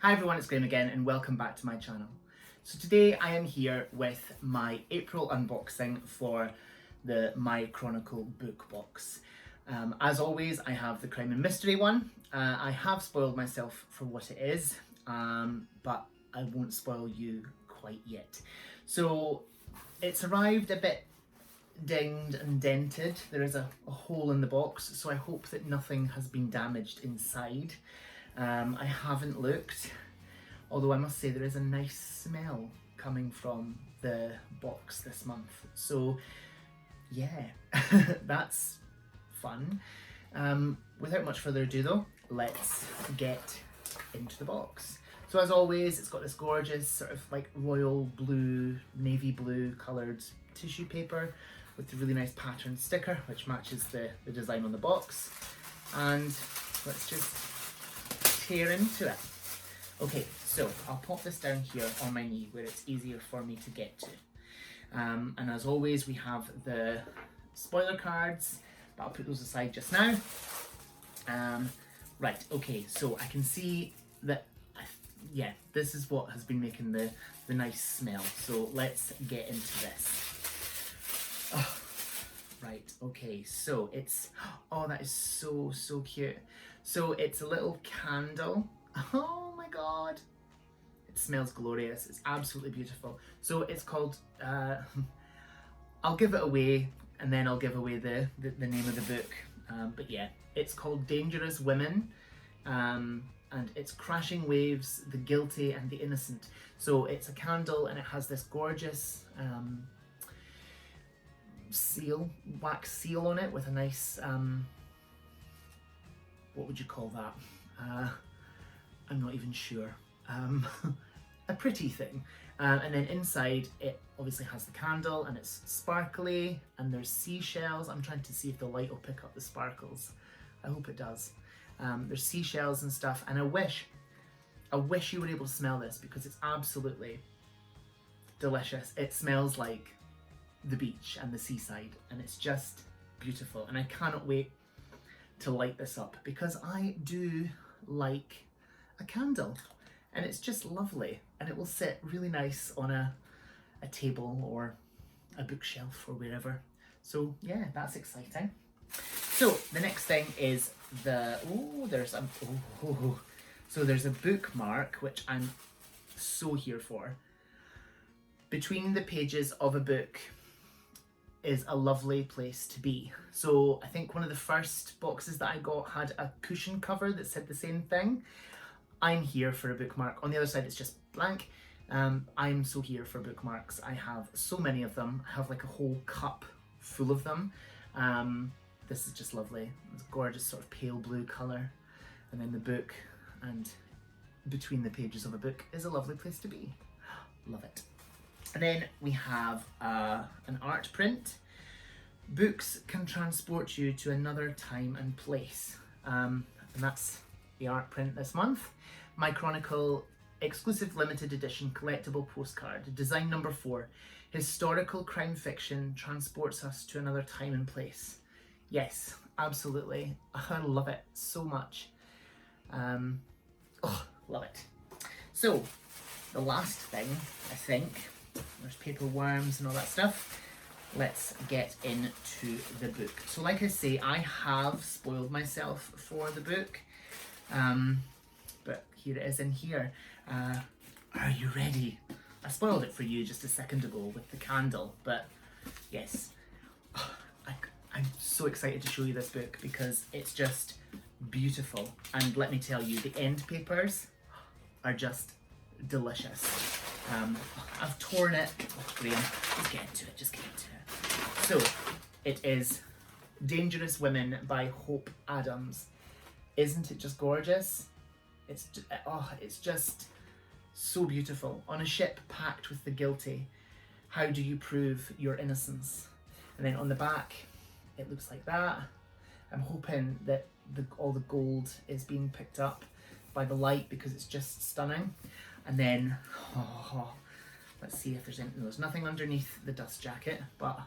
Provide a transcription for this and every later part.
Hi everyone, it's Graham again and welcome back to my channel. So today I am here with my April unboxing for the My Chronicle book box. As always, I have the crime and mystery one. I have spoiled myself for what it is, but I won't spoil you quite yet. So it's arrived a bit dinged and dented. There is a hole in the box, so I hope that nothing has been damaged inside. I haven't looked, although I must say there is a nice smell coming from the box this month. So yeah, that's fun. Without much further ado though, let's get into the box. So as always, it's got this gorgeous sort of like royal blue, navy blue coloured tissue paper with a really nice patterned sticker which matches the design on the box. And let's just tear into it. Okay, so I'll pop this down here on my knee where it's easier for me to get to. And as always, we have the spoiler cards, but I'll put those aside just now. Right, okay, so I can see that, yeah, this is what has been making the nice smell. So let's get into this. Oh, right, okay, so it's, oh, that is so cute. So it's a little candle. Oh my god, it smells glorious. It's absolutely beautiful. So it's called, I'll give it away and then I'll give away the name of the book. But yeah, it's called Dangerous Women, and it's Crashing Waves, the Guilty and the Innocent. So it's a candle and it has this gorgeous seal, wax seal on it with a nice, what would you call that? I'm not even sure. A pretty thing. And then inside it obviously has the candle and it's sparkly and there's seashells. I'm trying to see if the light will pick up the sparkles. I hope it does. There's seashells and stuff, and I wish you were able to smell this because it's absolutely delicious. It smells like the beach and the seaside and it's just beautiful, and I cannot wait to light this up because I do like a candle and it's just lovely, and it will sit really nice on a table or a bookshelf or wherever. So yeah, that's exciting. So the next thing is the, so there's a bookmark which I'm so here for. Between the pages of a book is a lovely place to be. So I think one of the first boxes that I got had a cushion cover that said the same thing. I'm here for a bookmark. On the other side it's just blank. I'm so here for bookmarks. I have so many of them. I have like a whole cup full of them. This is just lovely. It's a gorgeous sort of pale blue colour. And then the book, and between the pages of a book is a lovely place to be. Love it. And then we have an art print. Books can transport you to another time and place. And that's the art print this month. My Chronicle exclusive limited edition collectible postcard, design number 4. Historical crime fiction transports us to another time and place. Yes, absolutely. I love it so much. Oh, love it. So, the last thing, I think, there's paper worms and all that stuff. Let's get into the book. So like I say, I have spoiled myself for the book, but here it is in here. Are you ready? I spoiled it for you just a second ago with the candle, but yes, I'm so excited to show you this book because it's just beautiful. And let me tell you, the end papers are just delicious. I've torn it. Oh, Graham, just get into it, just get into it. So, it is Dangerous Women by Hope Adams. Isn't it just gorgeous? It's just so beautiful. On a ship packed with the guilty, how do you prove your innocence? And then on the back, it looks like that. I'm hoping that all the gold is being picked up by the light because it's just stunning. And then, let's see if there's nothing underneath the dust jacket, but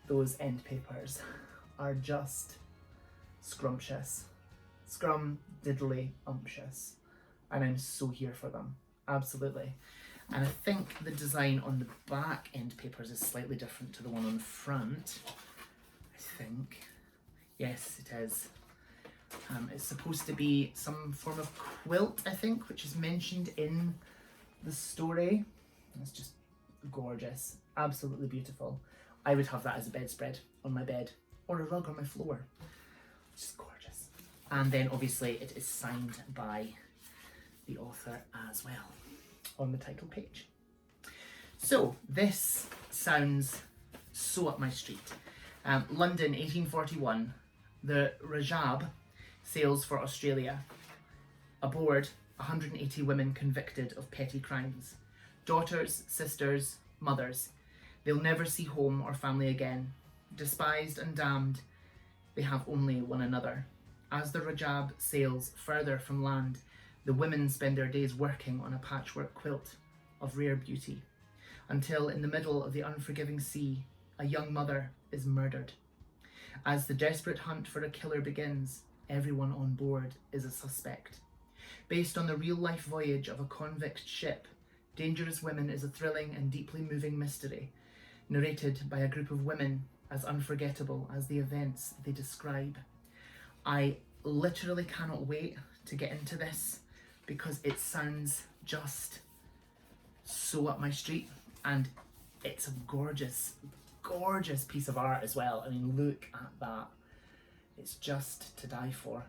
those end papers are just scrumptious. Scrum diddly umptious. and I'm so here for them. Absolutely. And I think the design on the back end papers is slightly different to the one on the front. I think. Yes, it is. It's supposed to be some form of quilt, I think, which is mentioned in the story. It's just gorgeous. Absolutely beautiful. I would have that as a bedspread on my bed or a rug on my floor. Just gorgeous. And then obviously it is signed by the author as well on the title page. So this sounds so up my street. London, 1841. The Rajab sails for Australia. Aboard, 180 women convicted of petty crimes. Daughters, sisters, mothers. They'll never see home or family again. Despised and damned, they have only one another. As the Rajab sails further from land, the women spend their days working on a patchwork quilt of rare beauty, until in the middle of the unforgiving sea, a young mother is murdered. As the desperate hunt for a killer begins, everyone on board is a suspect. Based on the real-life voyage of a convict ship, Dangerous Women is a thrilling and deeply moving mystery, narrated by a group of women as unforgettable as the events they describe. I literally cannot wait to get into this because it sounds just so up my street, and it's a gorgeous, gorgeous piece of art as well. I mean, look at that. It's just to die for.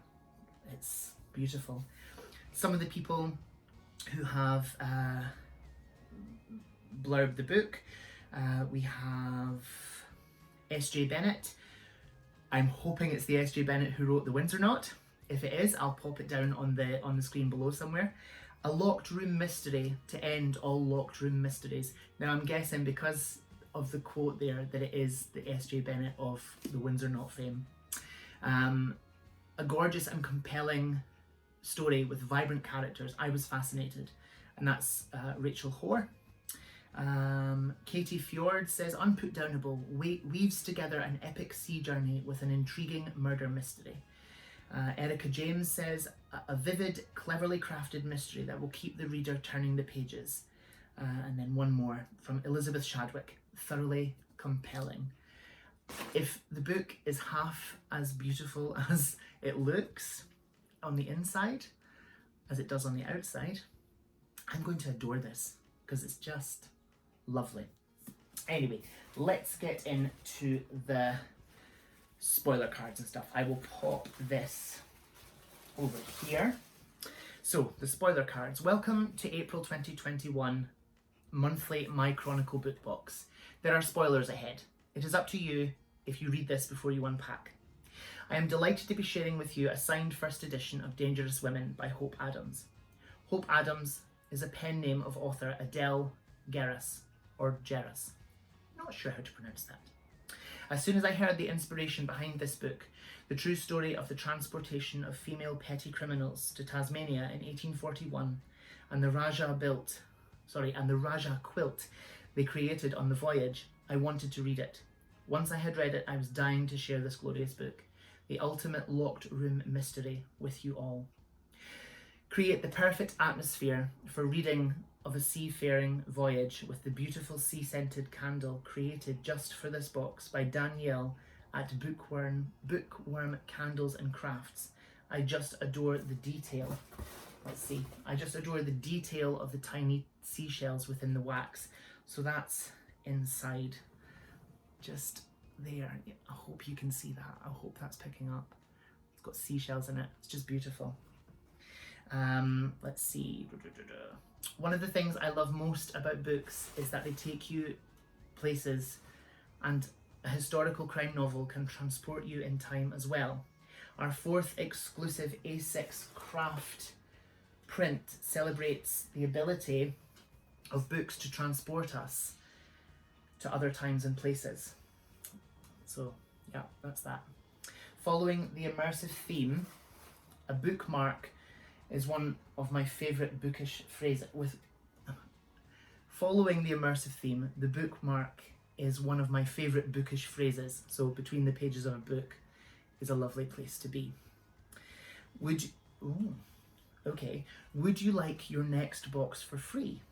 It's beautiful. Some of the people who have blurbed the book, we have S.J. Bennett. I'm hoping it's the S.J. Bennett who wrote The Windsor Knot. If it is, I'll pop it down on the screen below somewhere. A locked room mystery to end all locked room mysteries. Now I'm guessing because of the quote there that it is the S.J. Bennett of the Windsor Knot fame. A gorgeous and compelling story with vibrant characters. I was fascinated, and that's Rachel Hoare. Katie Fjord says, unputdownable, weaves together an epic sea journey with an intriguing murder mystery. Erica James says, a vivid, cleverly crafted mystery that will keep the reader turning the pages. And then one more from Elizabeth Shadwick, thoroughly compelling. If the book is half as beautiful as it looks on the inside as it does on the outside, I'm going to adore this because it's just lovely. Anyway, let's get into the spoiler cards and stuff. I will pop this over here. So, the spoiler cards. Welcome to April 2021 monthly My Chronicle book box. There are spoilers ahead. It is up to you if you read this before you unpack. I am delighted to be sharing with you a signed first edition of Dangerous Women by Hope Adams. Hope Adams is a pen name of author Adele Gerras, or Gerras. Not sure how to pronounce that. As soon as I heard the inspiration behind this book, the true story of the transportation of female petty criminals to Tasmania in 1841, and the Rajah quilt they created on the voyage, I wanted to read it. Once I had read it, I was dying to share this glorious book, the ultimate locked room mystery, with you all. Create the perfect atmosphere for reading of a seafaring voyage with the beautiful sea-scented candle created just for this box by Danielle at Bookworm Candles and Crafts. I just adore the detail. Let's see. I just adore the detail of the tiny seashells within the wax. So that's inside. Just there. I hope you can see that. I hope that's picking up. It's got seashells in it. It's just beautiful. Let's see. One of the things I love most about books is that they take you places, and a historical crime novel can transport you in time as well. Our fourth exclusive A6 craft print celebrates the ability of books to transport us to other times and places. So yeah, that's that. Following the immersive theme, a bookmark is one of my favourite bookish phrases. Following the immersive theme, the bookmark is one of my favourite bookish phrases. So between the pages of a book is a lovely place to be. Okay, would you like your next box for free?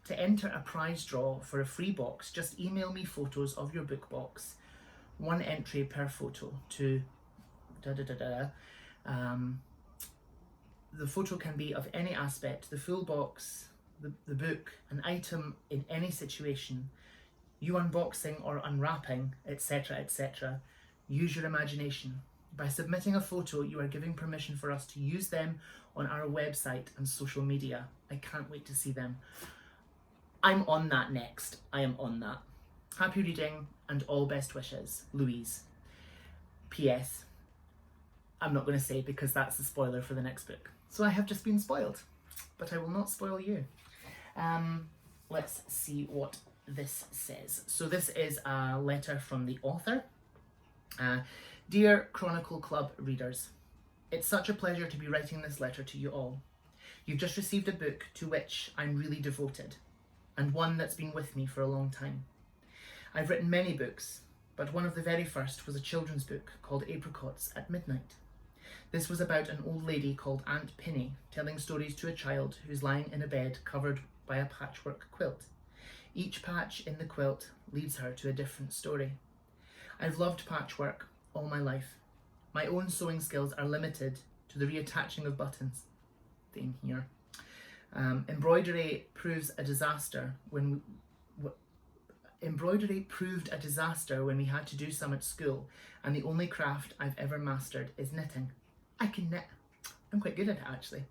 To enter a prize draw for a free box, just email me photos of your book box. 1 entry per photo to da da da da. The photo can be of any aspect, the full box, the book, an item in any situation, you unboxing or unwrapping, etc., etc. Use your imagination. By submitting a photo, you are giving permission for us to use them on our website and social media. I can't wait to see them. I'm on that next. I am on that. Happy reading and all best wishes, Louise. P.S. I'm not going to say because that's the spoiler for the next book. So I have just been spoiled, but I will not spoil you. Let's see what this says. So this is a letter from the author. Dear Chronicle Club readers, it's such a pleasure to be writing this letter to you all. You've just received a book to which I'm really devoted, and one that's been with me for a long time. I've written many books, but one of the very first was a children's book called Apricots at Midnight. This was about an old lady called Aunt Pinny telling stories to a child who's lying in a bed covered by a patchwork quilt. Each patch in the quilt leads her to a different story. I've loved patchwork all my life. My own sewing skills are limited to the reattaching of buttons. Theme here. Embroidery proved a disaster when we had to do some at school, and the only craft I've ever mastered is knitting. I can knit. I'm quite good at it, actually.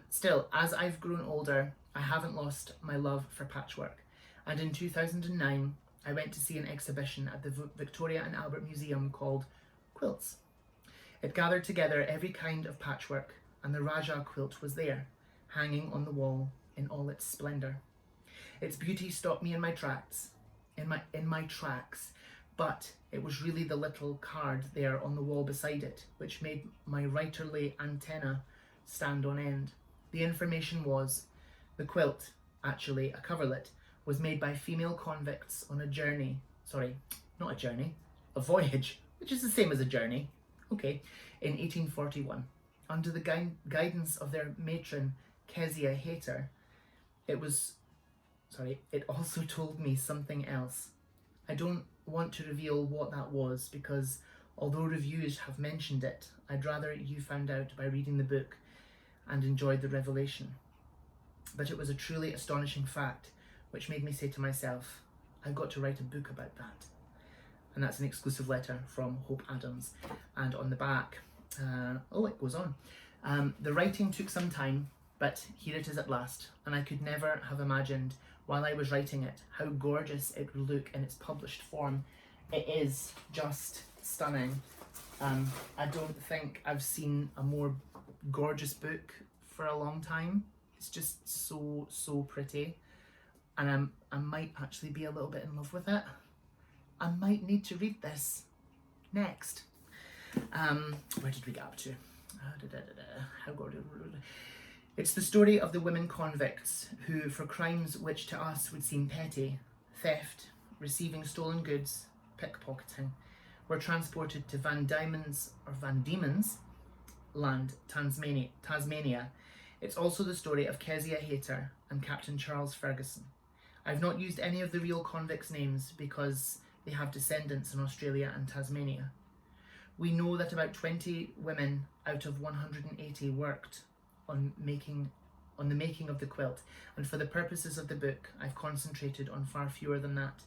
Still, as I've grown older, I haven't lost my love for patchwork, and in 2009 I went to see an exhibition at the Victoria and Albert Museum called Quilts. It gathered together every kind of patchwork, and the Rajah quilt was there, hanging on the wall in all its splendour. Its beauty stopped me in my tracks, but it was really the little card there on the wall beside it which made my writerly antenna stand on end. The information was, the quilt, actually a coverlet, was made by female convicts on a voyage, which is the same as a journey, in 1841. Under the guidance of their matron, Kezia Hayter, it also told me something else. I don't want to reveal what that was because although reviews have mentioned it, I'd rather you found out by reading the book and enjoyed the revelation. But it was a truly astonishing fact which made me say to myself, I've got to write a book about that. And that's an exclusive letter from Hope Adams. And on the back, it goes on. The writing took some time, but here it is at last, and I could never have imagined while I was writing it how gorgeous it would look in its published form. It is just stunning. I don't think I've seen a more gorgeous book for a long time. It's just so pretty, and I might actually be a little bit in love with it. I might need to read this next. Where did we get up to? It's the story of the women convicts who, for crimes which to us would seem petty, theft, receiving stolen goods, pickpocketing, were transported to Van Diemen's land, Tasmania. It's also the story of Kezia Hayter and Captain Charles Ferguson. I've not used any of the real convicts' names because they have descendants in Australia and Tasmania. We know that about 20 women out of 180 worked on the making of the quilt, and for the purposes of the book, I've concentrated on far fewer than that.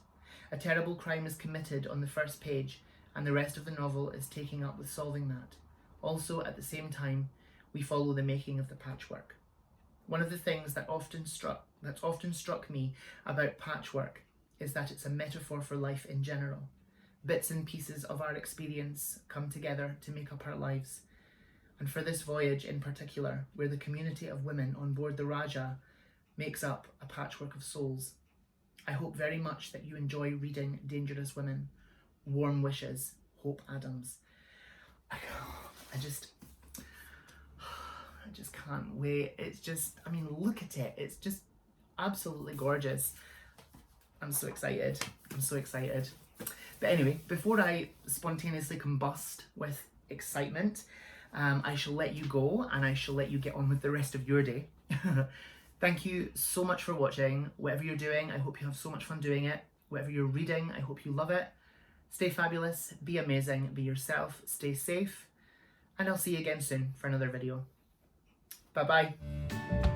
A terrible crime is committed on the first page, and the rest of the novel is taking up with solving that. Also, at the same time, we follow the making of the patchwork. One of the things that's often struck me about patchwork is that it's a metaphor for life in general. Bits and pieces of our experience come together to make up our lives. And for this voyage in particular, where the community of women on board the Rajah makes up a patchwork of souls, I hope very much that you enjoy reading Dangerous Women. Warm wishes, Hope Adams. I just can't wait. It's just, look at it. It's just absolutely gorgeous. I'm so excited. But anyway, before I spontaneously combust with excitement, I shall let you go and I shall let you get on with the rest of your day. Thank you so much for watching. Whatever you're doing, I hope you have so much fun doing it. Whatever you're reading, I hope you love it. Stay fabulous, be amazing, be yourself, stay safe, and I'll see you again soon for another video. Bye bye.